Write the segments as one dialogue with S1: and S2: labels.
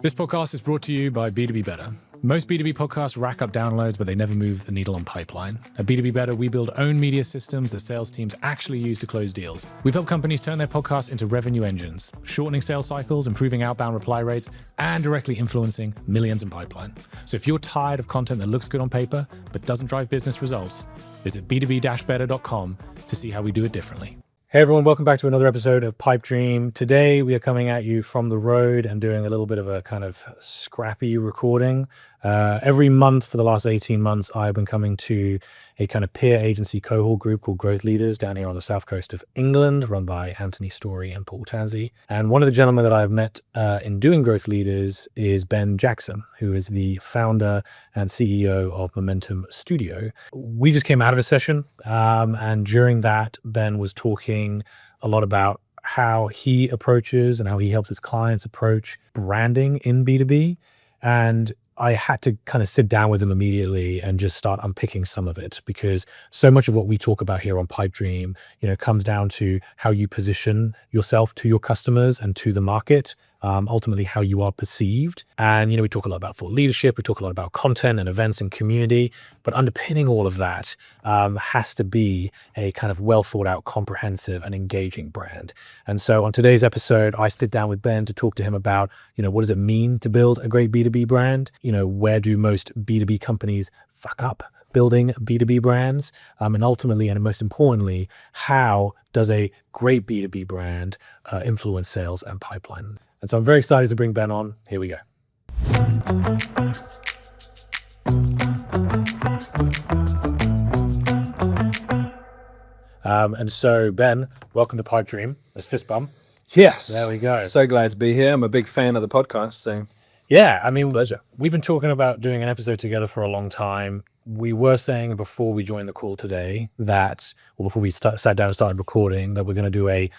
S1: This podcast is brought to you by B2B Better. Most B2B podcasts rack up downloads, but they never move the needle on pipeline. At B2B Better, we build own media systems that sales teams actually use to close deals. We've helped companies turn their podcasts into revenue engines, shortening sales cycles, improving outbound reply rates, and directly influencing millions in pipeline. So if you're tired of content that looks good on paper, but doesn't drive business results, visit b2b-better.com to see how we do it differently. Hey everyone, welcome back to another episode of Pipe Dream. Today we are coming at you from the road and doing a little bit of a kind of scrappy recording. Every month for the last 18 months, I've been coming to a kind of peer agency cohort group called Growth Leaders down here on the south coast of England, run by Anthony Story and Paul Tanzi. And one of the gentlemen that I've met in doing Growth Leaders is Ben Jackson, who is the founder and CEO of Momentum Studio. We just came out of a session, and during that, Ben was talking a lot about how he approaches and how he helps his clients approach branding in B2B. And I had to kind of sit down with him immediately and just start unpicking some of it, because so much of what we talk about here on Pipe Dream, comes down to how you position yourself to your customers and to the market, ultimately how you are perceived. And, we talk a lot about thought leadership, we talk a lot about content and events and community, but underpinning all of that has to be a kind of well thought out, comprehensive and engaging brand. And so on today's episode, I sit down with Ben to talk to him about, what does it mean to build a great B2B brand? Where do most B2B companies fuck up building B2B brands? And ultimately, and most importantly, how does a great B2B brand influence sales and pipeline? And so I'm very excited to bring Ben on. Here we go. And so Ben, welcome to Pipe Dream. Let's fist bump.
S2: Yes.
S1: There we go.
S2: So glad to be here. I'm a big fan of the podcast, so
S1: yeah,
S2: pleasure.
S1: We've been talking about doing an episode together for a long time. We were saying before we joined the call today that, or before we sat down and started recording, that we're going to do a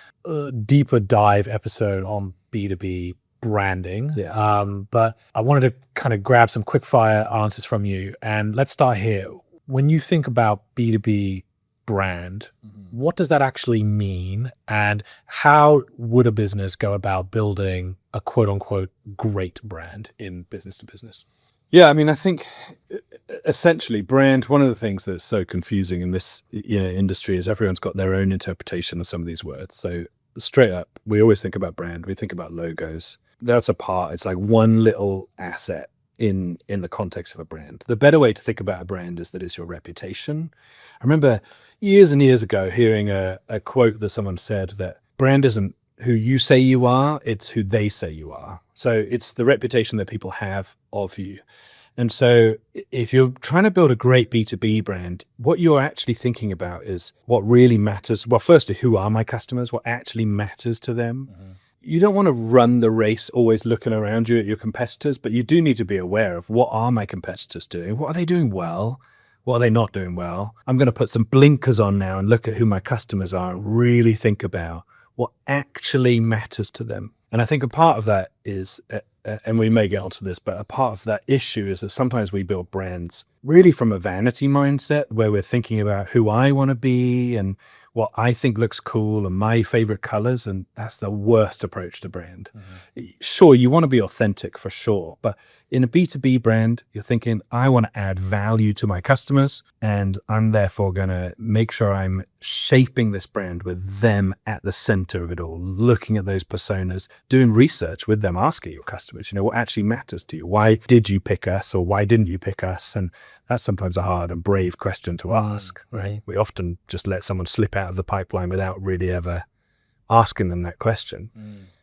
S1: deeper dive episode on B2B branding.
S2: Yeah.
S1: But I wanted to kind of grab some quick fire answers from you. And let's start here. When you think about B2B brand, what does that actually mean? And how would a business go about building a quote unquote great brand in business to business?
S2: Yeah, I think essentially brand, one of the things that's so confusing in this industry is everyone's got their own interpretation of some of these words. So straight up, we always think about brand, we think about logos. That's a part, it's like one little asset in the context of a brand. The better way to think about a brand is that it's your reputation. I remember years and years ago hearing a quote that someone said that brand isn't who you say you are, it's who they say you are. So it's the reputation that people have of you. And so if you're trying to build a great B2B brand, what you're actually thinking about is what really matters. Well, firstly, who are my customers? What actually matters to them? Mm-hmm. You don't want to run the race always looking around you at your competitors, but you do need to be aware of what are my competitors doing? What are they doing well? What are they not doing well? I'm going to put some blinkers on now and look at who my customers are and really think about what actually matters to them. And I think a part of that is, and we may get onto this, but a part of that issue is that sometimes we build brands really from a vanity mindset where we're thinking about who I want to be and what I think looks cool and my favorite colors. And that's the worst approach to brand. Mm-hmm. Sure, you want to be authentic for sure. But in a B2B brand, you're thinking, I want to add value to my customers. And I'm therefore going to make sure I'm shaping this brand with them at the center of it all, looking at those personas, doing research with them, asking your customers, what actually matters to you? Why did you pick us or why didn't you pick us? And that's sometimes a hard and brave question to ask, right? We often just let someone slip out of the pipeline without really ever asking them that question.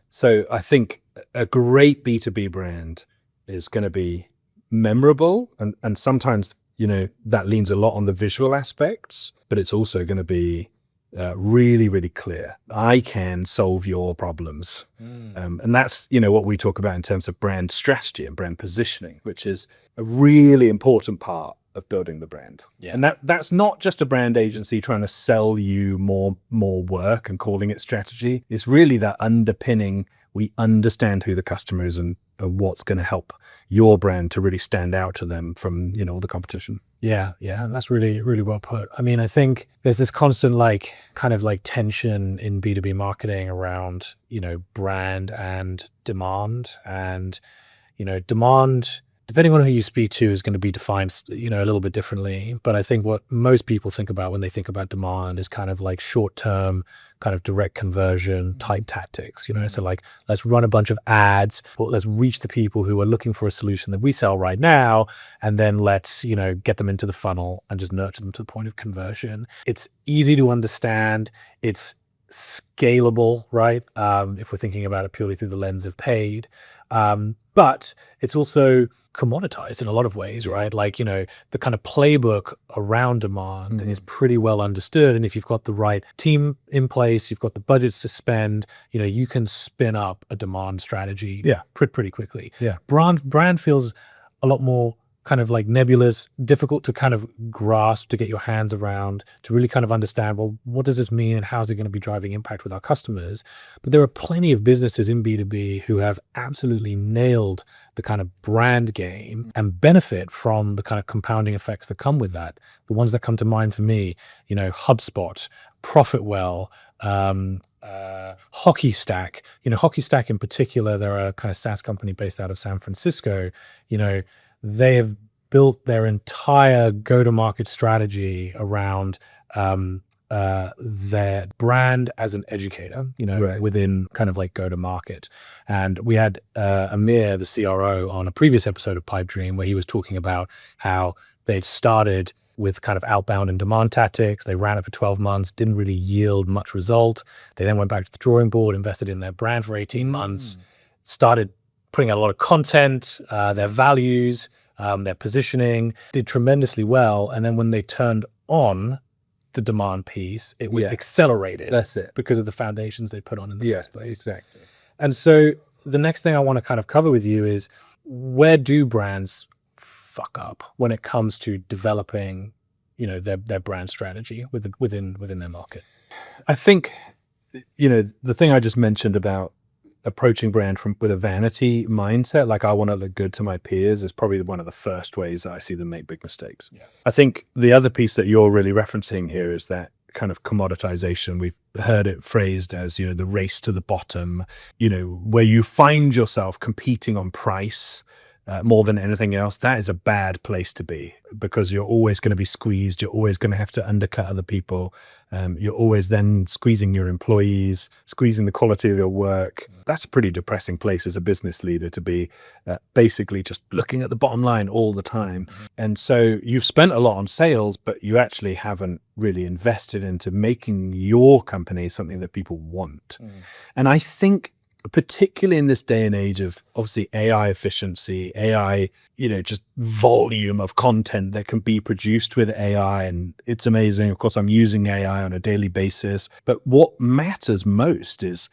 S2: So I think a great B2B brand is going to be memorable. And sometimes, that leans a lot on the visual aspects, but it's also going to be really, really clear. I can solve your problems. And that's, what we talk about in terms of brand strategy and brand positioning, which is a really important part of building the brand. Yeah. And that's not just a brand agency trying to sell you more work and calling it strategy. It's really that underpinning, we understand who the customer is and what's going to help your brand to really stand out to them from, all the competition.
S1: Yeah, that's really, really well put. I think there's this constant kind of tension in B2B marketing around, brand and demand. And,
S3: demand, depending on who you speak to, is going to be defined, a little bit differently. But I think what most people think about when they think about demand is kind of like short-term, kind of direct conversion type tactics. So like, let's run a bunch of ads, or let's reach the people who are looking for a solution that we sell right now, and then let's get them into the funnel and just nurture them to the point of conversion. It's easy to understand. It's scalable, right? If we're thinking about it purely through the lens of paid. But it's also commoditized in a lot of ways, right? Like, the kind of playbook around demand is pretty well understood. And if you've got the right team in place, you've got the budgets to spend, you can spin up a demand strategy pretty quickly.
S2: Yeah.
S3: Brand feels a lot more kind of like nebulous, difficult to kind of grasp, to get your hands around, to really kind of understand, well, what does this mean and how is it going to be driving impact with our customers? But there are plenty of businesses in B2B who have absolutely nailed the kind of brand game and benefit from the kind of compounding effects that come with that. The ones that come to mind for me, HubSpot, Profitwell, Hockey Stack. Hockey Stack in particular, they're a kind of SaaS company based out of San Francisco. They have built their entire go-to-market strategy around their brand as an educator, within kind of like go-to-market. And we had Amir, the CRO, on a previous episode of Pipe Dream, where he was talking about how they'd started with kind of outbound and demand tactics. They ran it for 12 months, didn't really yield much result. They then went back to the drawing board, invested in their brand for 18 months, started putting out a lot of content, their values, their positioning, did tremendously well. And then when they turned on the demand piece, it was accelerated.
S2: That's it.
S3: Because of the foundations they put on in the first place.
S2: Exactly.
S3: And so the next thing I want to kind of cover with you is, where do brands fuck up when it comes to developing, their brand strategy within their market?
S2: I think, the thing I just mentioned about approaching brand with a vanity mindset, like I want to look good to my peers, is probably one of the first ways that I see them make big mistakes.
S3: Yeah.
S2: I think the other piece that you're really referencing here is that kind of commoditization. We've heard it phrased as, the race to the bottom, where you find yourself competing on price more than anything else. That is a bad place to be, because you're always going to be squeezed. You're always going to have to undercut other people. You're always then squeezing your employees, squeezing the quality of your work. That's a pretty depressing place as a business leader to be, basically just looking at the bottom line all the time. And so you've spent a lot on sales, but you actually haven't really invested into making your company something that people want. And I think, particularly in this day and age of obviously AI efficiency, AI, just volume of content that can be produced with AI, and it's amazing. Of course, I'm using AI on a daily basis, but what matters most is,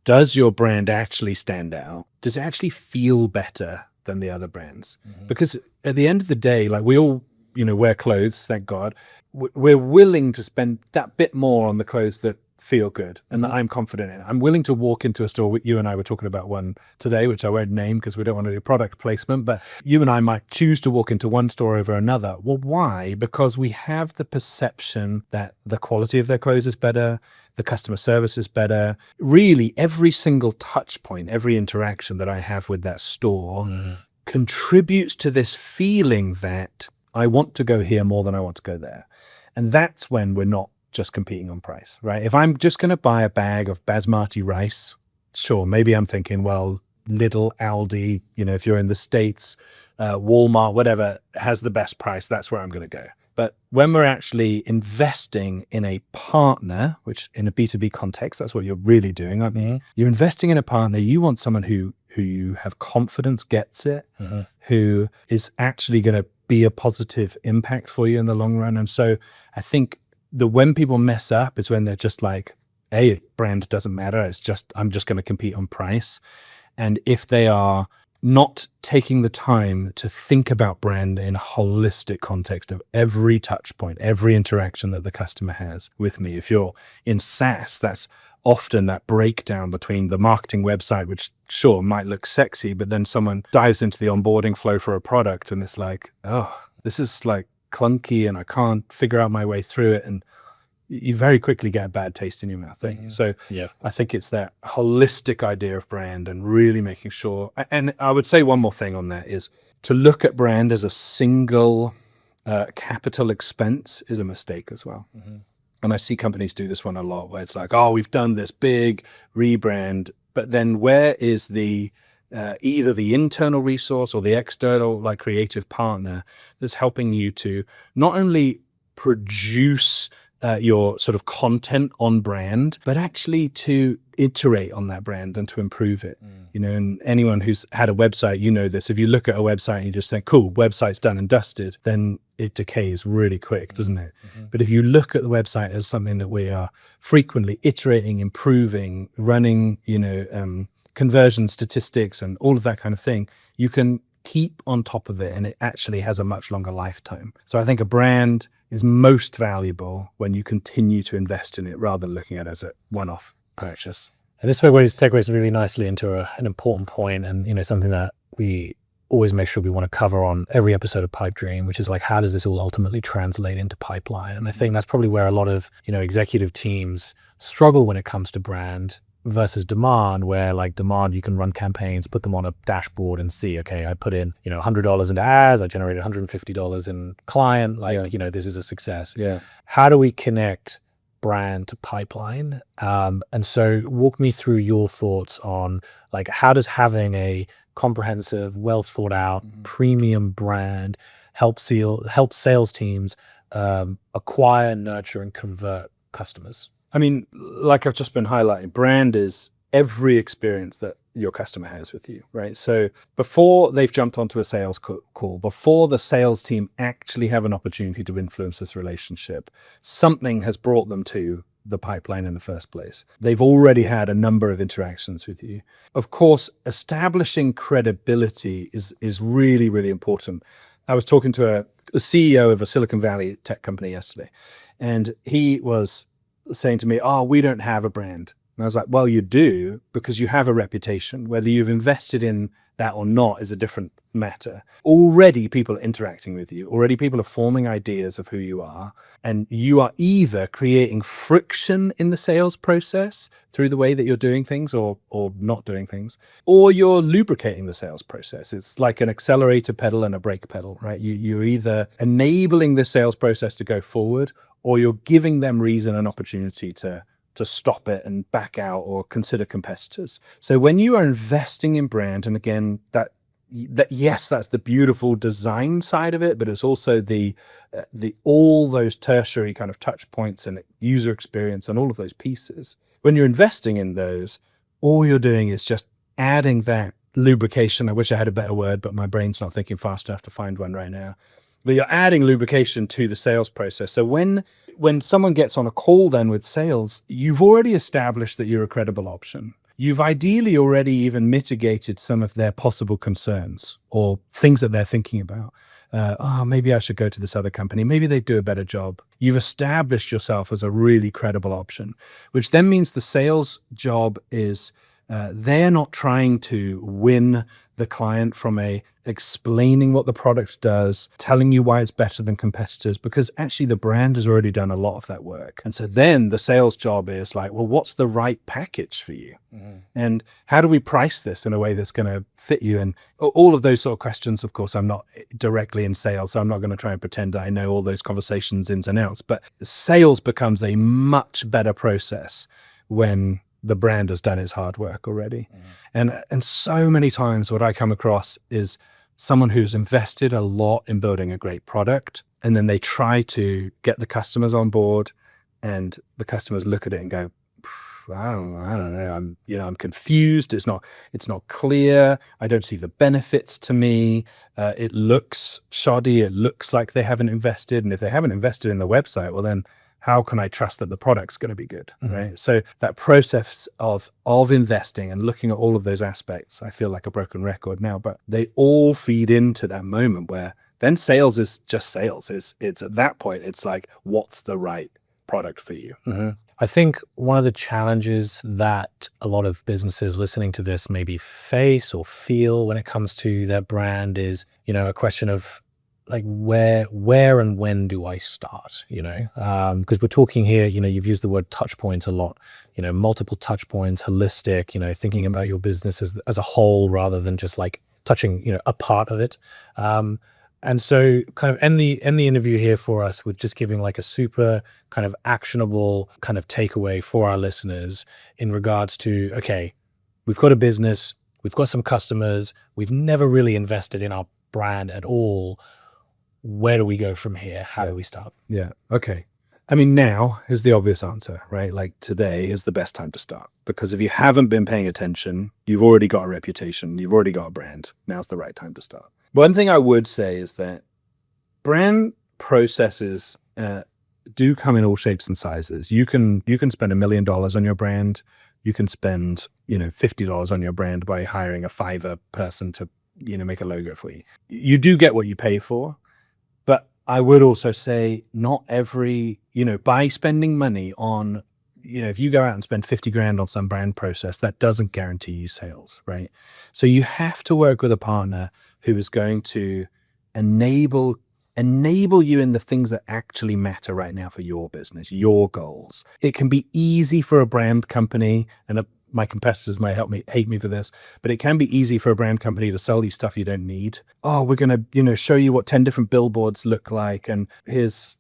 S2: does your brand actually stand out? Does it actually feel better than the other brands? Because at the end of the day, like, we all, wear clothes, thank God. We're willing to spend that bit more on the clothes that feel good and that I'm confident in. I'm willing to walk into a store. You and I were talking about one today, which I won't name because we don't want to do product placement, but you and I might choose to walk into one store over another. Well, why? Because we have the perception that the quality of their clothes is better, the customer service is better. Really, every single touch point, every interaction that I have with that store contributes to this feeling that I want to go here more than I want to go there. And that's when we're not just competing on price, right? If I'm just going to buy a bag of basmati rice, sure, maybe I'm thinking, well, Lidl, Aldi, if you're in the States, Walmart, whatever, has the best price, that's where I'm going to go. But when we're actually investing in a partner, which in a B2B context, that's what you're really doing, aren't you? You're investing in a partner. You want someone who you have confidence gets it, who is actually going to be a positive impact for you in the long run. And so I think when people mess up is when they're just like, hey, brand doesn't matter. It's just, I'm just going to compete on price. And if they are not taking the time to think about brand in a holistic context of every touch point, every interaction that the customer has with me. If you're in SaaS, that's often that breakdown between the marketing website, which sure might look sexy, but then someone dives into the onboarding flow for a product and it's like, oh, this is like clunky and I can't figure out my way through it. And you very quickly get a bad taste in your mouth. So
S3: Yeah.
S2: I think it's that holistic idea of brand and really making sure. And I would say one more thing on that is to look at brand as a single capital expense is a mistake as well. And I see companies do this one a lot, where it's like, oh, we've done this big rebrand, but then where is the either the internal resource or the external, like, creative partner that's helping you to not only produce your sort of content on brand, but actually to iterate on that brand and to improve it. And anyone who's had a website, this. If you look at a website and you just think, cool, website's done and dusted, then it decays really quick, doesn't it? But if you look at the website as something that we are frequently iterating, improving, running, conversion statistics and all of that kind of thing, you can keep on top of it, and it actually has a much longer lifetime. So I think a brand is most valuable when you continue to invest in it rather than looking at it as a one-off purchase.
S3: And this segues really nicely into an important point, and something that we always make sure we want to cover on every episode of Pipe Dream, which is like, how does this all ultimately translate into pipeline? And I think that's probably where a lot of executive teams struggle when it comes to brand versus demand, where like demand, you can run campaigns, put them on a dashboard and see, okay, I put in $100 into ads, I generated $150 in client, this is a success. How do we connect brand to pipeline? And so walk me through your thoughts on, like, how does having a comprehensive, well thought out premium brand help sales teams acquire, nurture, and convert customers?
S2: I mean, like I've just been highlighting, brand is every experience that your customer has with you, right? So before they've jumped onto a sales call, before the sales team actually have an opportunity to influence this relationship, something has brought them to the pipeline in the first place. They've already had a number of interactions with you. Of course, establishing credibility is really, really important. I was talking to a CEO of a Silicon Valley tech company yesterday, and he was saying to me, oh, we don't have a brand. And I was like, well, you do, because you have a reputation. Whether you've invested in that or not is a different matter. Already people are interacting with you. Already people are forming ideas of who you are. And you are either creating friction in the sales process through the way that you're doing things or not doing things, or you're lubricating the sales process. It's like an accelerator pedal and a brake pedal, right? You're either enabling the sales process to go forward, or you're giving them reason and opportunity to stop it and back out or consider competitors. So when you are investing in brand, and again, that yes, that's the beautiful design side of it, but it's also the all those tertiary kind of touch points and user experience and all of those pieces. When you're investing in those, all you're doing is just adding that lubrication. I wish I had a better word, but my brain's not thinking fast enough to find one right now. But you're adding lubrication to the sales process. So when someone gets on a call then with sales, you've already established that you're a credible option. You've ideally already even mitigated some of their possible concerns or things that they're thinking about. Maybe I should go to this other company. Maybe they do a better job. You've established yourself as a really credible option, which then means the sales job is they're not trying to win the client from explaining what the product does, telling you why it's better than competitors, because actually the brand has already done a lot of that work. And so then the sales job is like, well, what's the right package for you? And how do we price this in a way that's going to fit you? And all of those sort of questions. Of course, I'm not directly in sales, so I'm not going to try and pretend I know all those conversations ins and outs, but sales becomes a much better process when the brand has done its hard work already. And so many times what I come across is someone who's invested a lot in building a great product, and then they try to get the customers on board, and the customers look at it and go, I don't know. I'm confused. It's not clear. I don't see the benefits to me. It looks shoddy. It looks like they haven't invested. And if they haven't invested in the website, well then how can I trust that the product's going to be good, right? So that process of investing and looking at all of those aspects, I feel like a broken record now, but they all feed into that moment where then sales is just sales. It's at that point, it's like, what's the right product for you?
S3: I think one of the challenges that a lot of businesses listening to this maybe face or feel when it comes to their brand is, a question of like where and when do I start, because we're talking here, you've used the word touch points a lot, multiple touch points, holistic, thinking about your business as a whole rather than just like touching, a part of it. And so kind of end the interview here for us with just giving like a super kind of actionable kind of takeaway for our listeners in regards to, okay, we've got a business, we've got some customers, we've never really invested in our brand at all. Where do we go from here? How do we start?
S2: Yeah. Okay. I mean, now is the obvious answer, right? Like today is the best time to start, because if you haven't been paying attention, you've already got a reputation, you've already got a brand. Now's the right time to start. One thing I would say is that brand processes do come in all shapes and sizes. You can spend $1 million on your brand. You can spend, $50 on your brand by hiring a Fiverr person to, make a logo for you. You do get what you pay for. But I would also say not every, by spending money on, if you go out and spend 50 grand on some brand process, that doesn't guarantee you sales, right? So you have to work with a partner who is going to enable you in the things that actually matter right now for your business, your goals. It can be easy for a brand company, and my competitors might hate me for this, but it can be easy for a brand company to sell you stuff you don't need. Oh, we're going to, show you what 10 different billboards look like, and here's,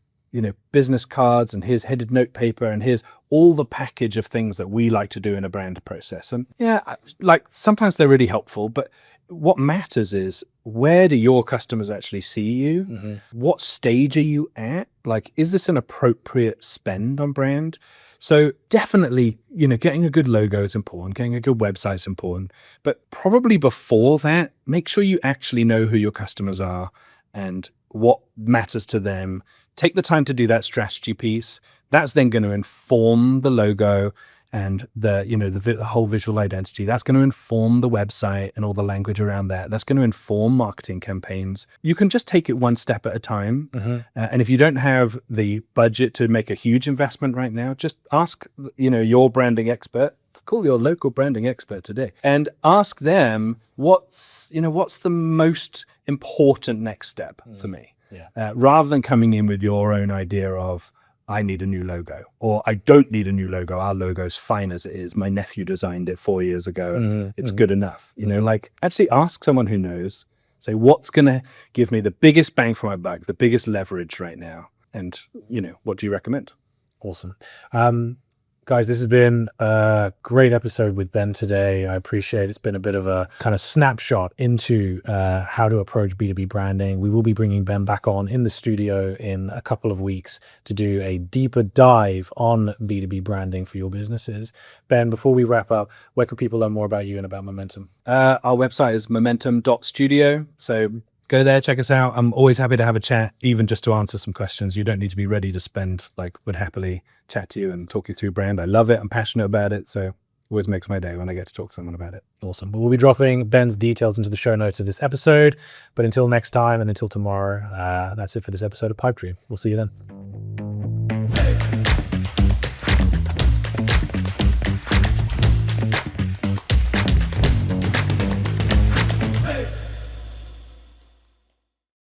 S2: business cards, and here's headed note paper, and here's all the package of things that we like to do in a brand process. And yeah, like sometimes they're really helpful, but what matters is, where do your customers actually see you? Mm-hmm. What stage are you at? Like, is this an appropriate spend on brand? So definitely, getting a good logo is important, getting a good website is important, but probably before that, make sure you actually know who your customers are and what matters to them. Take the time to do that strategy piece. That's then going to inform the logo and the whole visual identity. That's going to inform the website and all the language around that. That's going to inform marketing campaigns. You can just take it one step at a time. Mm-hmm. And if you don't have the budget to make a huge investment right now, just ask, your branding expert. Call your local branding expert today and ask them what's the most important next step for me. Yeah. Rather than coming in with your own idea of, I need a new logo, or I don't need a new logo. Our logo's fine as it is. My nephew designed it 4 years ago. And it's good enough. Actually ask someone who knows, say, what's going to give me the biggest bang for my buck, the biggest leverage right now? And, what do you recommend?
S3: Awesome. Guys, this has been a great episode with Ben today. I appreciate it. It's been a bit of a kind of snapshot into how to approach B2B branding. We will be bringing Ben back on in the studio in a couple of weeks to do a deeper dive on B2B branding for your businesses. Ben, before we wrap up, where can people learn more about you and about Momentum?
S2: Our website is momentum.studio. So go there, check us out. I'm always happy to have a chat, even just to answer some questions. You don't need to be ready to spend, would happily chat to you and talk you through brand. I love it. I'm passionate about it. So always makes my day when I get to talk to someone about it.
S3: Awesome. Well, we'll be dropping Ben's details into the show notes of this episode. But until next time and until tomorrow, that's it for this episode of Pipe Dream. We'll see you then.